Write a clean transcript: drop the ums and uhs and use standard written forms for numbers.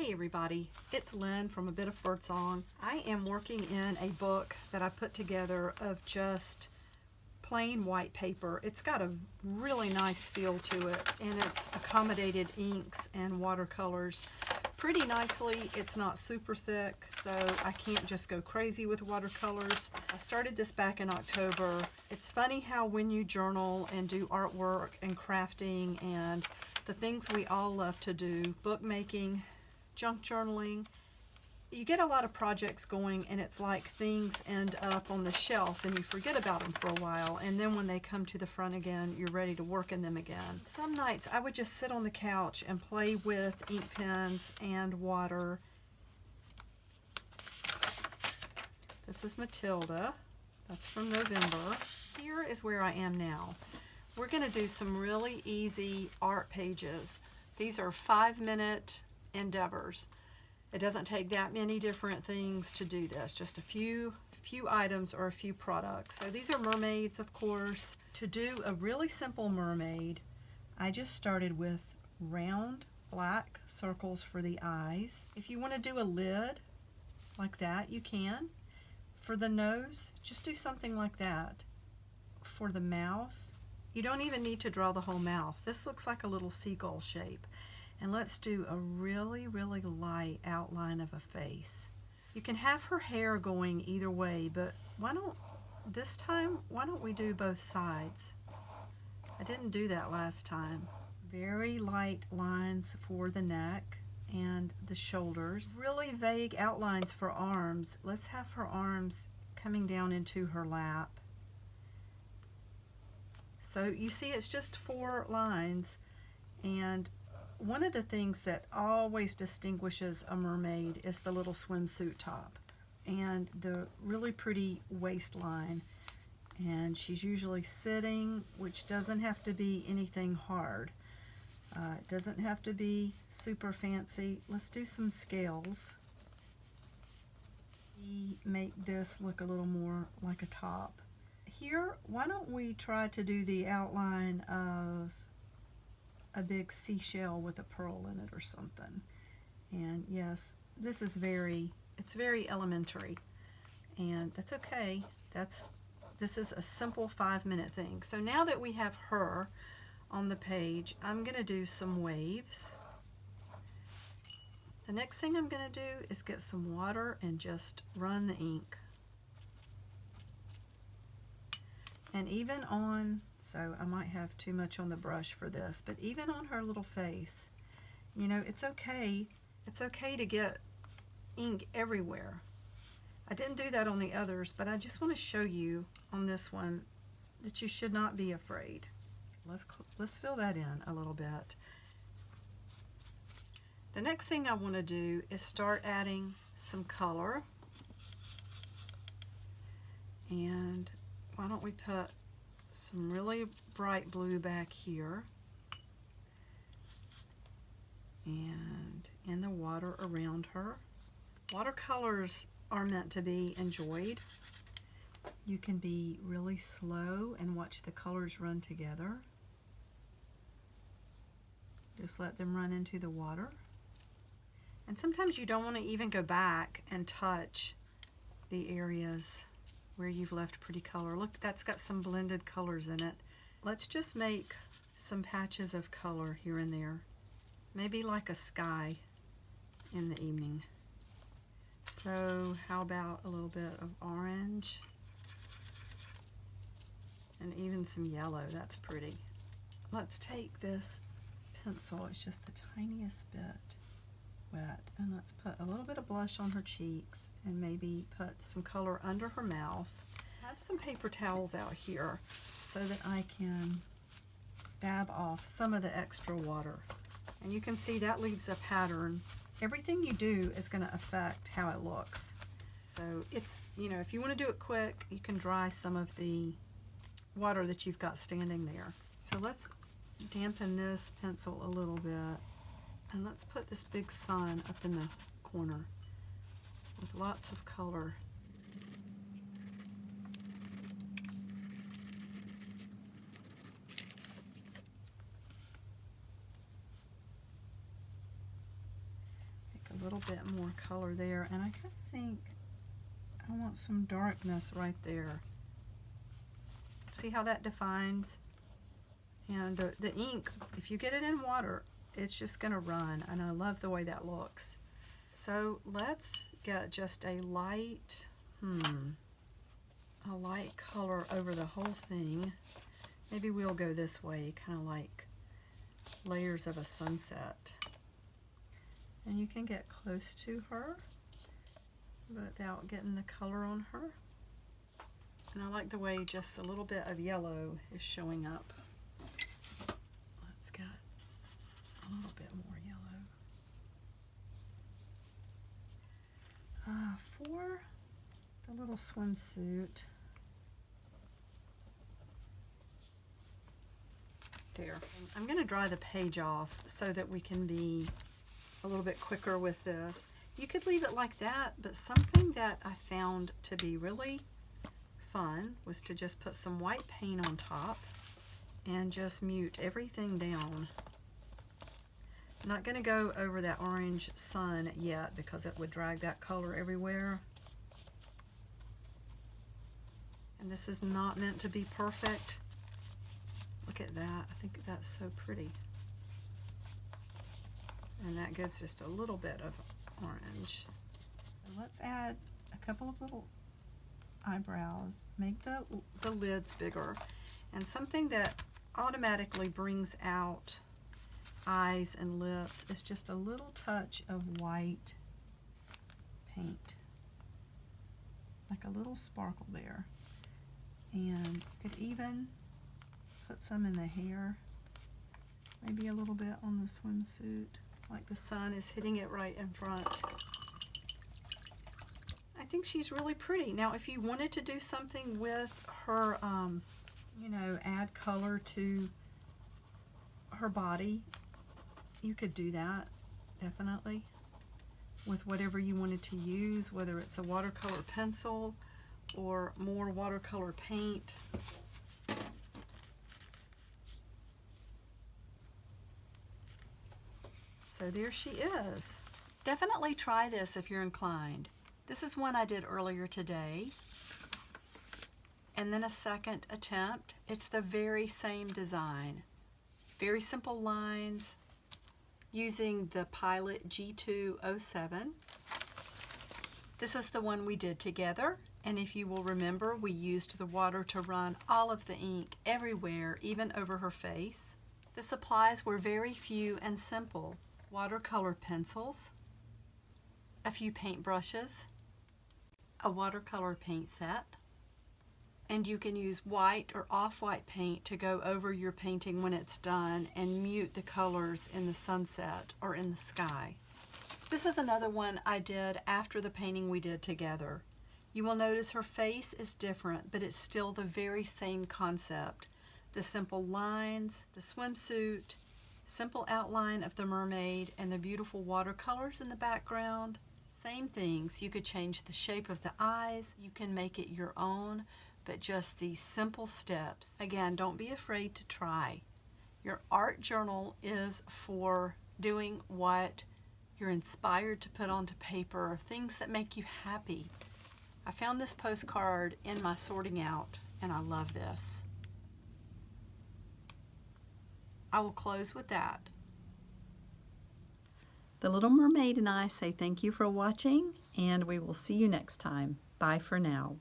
Hey everybody, it's Lynn from A Bit of Birdsong. I am working in a book that I put together of just plain white paper. It's got a really nice feel to it, and it's accommodated inks and watercolors pretty nicely. It's not super thick, so I can't just go crazy with watercolors. I started this back in October. It's funny how when you journal and do artwork and crafting and the things we all love to do, bookmaking, junk journaling, you get a lot of projects going, and it's like things end up on the shelf and you forget about them for a while, and then when they come to the front again, you're ready to work in them again. Some nights I would just sit on the couch and play with ink pens and water. This is Matilda. That's from November. Here is where I am now. We're going to do some really easy art pages. These are 5-minute endeavors. It doesn't take that many different things to do this, just a few items or a few products. So these are mermaids, of course. To do a really simple mermaid, I just started with round black circles for the eyes. If you want to do a lid like that, you can. For the nose, just do something like that. For the mouth, you don't even need to draw the whole mouth. This looks like a little seagull shape. And let's do a really, really light outline of a face. You can have her hair going either way, but this time, why don't we do both sides? I didn't do that last time. Very light lines for the neck and the shoulders. Really vague outlines for arms. Let's have her arms coming down into her lap. So you see, it's just 4 lines, and one of the things that always distinguishes a mermaid is the little swimsuit top and the really pretty waistline. And she's usually sitting, which doesn't have to be anything hard. It doesn't have to be super fancy. Let's do some scales. Make this look a little more like a top. Here, why don't we try to do the outline of a big seashell with a pearl in it or something. And yes, this is it's very elementary, and that's okay. This is a simple 5-minute thing. So now that we have her on the page, I'm going to do some waves. The next thing I'm going to do is get some water and just run the ink. And even on, so I might have too much on the brush for this, but even on her little face, you know, it's okay. It's okay to get ink everywhere. I didn't do that on the others, but I just want to show you on this one that you should not be afraid. Let's fill that in a little bit. The next thing I want to do is start adding some color. And why don't we put some really bright blue back here and in the water around her. Watercolors are meant to be enjoyed. You can be really slow and watch the colors run together. Just let them run into the water. And sometimes you don't want to even go back and touch the areas where you've left pretty color. Look, that's got some blended colors in it. Let's just make some patches of color here and there. Maybe like a sky in the evening. So how about a little bit of orange? And even some yellow, that's pretty. Let's take this pencil, it's just the tiniest bit wet, and let's put a little bit of blush on her cheeks and maybe put some color under her mouth. I have some paper towels out here so that I can dab off some of the extra water. And you can see that leaves a pattern. Everything you do is going to affect how it looks. So it's, you know, if you want to do it quick, you can dry some of the water that you've got standing there. So let's dampen this pencil a little bit. And let's put this big sun up in the corner with lots of color. little bit more color there, and I kind of think I want some darkness right there. See how that defines? And the ink, if you get it in water, it's just going to run, and I love the way that looks. So let's get just a light, a light color over the whole thing. Maybe we'll go this way, kind of like layers of a sunset. And you can get close to her without getting the color on her. And I like the way just a little bit of yellow is showing up. Let's get a little bit more yellow. For the little swimsuit, there. I'm going to dry the page off so that we can be a little bit quicker with this. You could leave it like that, but something that I found to be really fun was to just put some white paint on top and just mute everything down. I'm not going to go over that orange sun yet because it would drag that color everywhere. And this is not meant to be perfect. Look at that. I think that's so pretty. And that gives just a little bit of orange. So let's add a couple of little eyebrows. Make the lids bigger. And something that automatically brings out eyes and lips is just a little touch of white paint. Like a little sparkle there. And you could even put some in the hair. Maybe a little bit on the swimsuit. Like the sun is hitting it right in front. I think she's really pretty. Now, if you wanted to do something with her, you know, add color to her body, you could do that, definitely, with whatever you wanted to use, whether it's a watercolor pencil or more watercolor paint. So there she is. Definitely try this if you're inclined. This is one I did earlier today. And then a second attempt. It's the very same design. Very simple lines using the Pilot G207. This is the one we did together. And if you will remember, we used the water to run all of the ink everywhere, even over her face. The supplies were very few and simple. Watercolor pencils, a few paint brushes, a watercolor paint set, and you can use white or off-white paint to go over your painting when it's done and mute the colors in the sunset or in the sky. This is another one I did after the painting we did together. You will notice her face is different, but it's still the very same concept. The simple lines, the swimsuit, simple outline of the mermaid, and the beautiful watercolors in the background. Same things. You could change the shape of the eyes. You can make it your own, but just these simple steps. Again, don't be afraid to try. Your art journal is for doing what you're inspired to put onto paper, things that make you happy. I found this postcard in my sorting out, and I love this. I will close with that. The Little Mermaid and I say thank you for watching, and we will see you next time. Bye for now.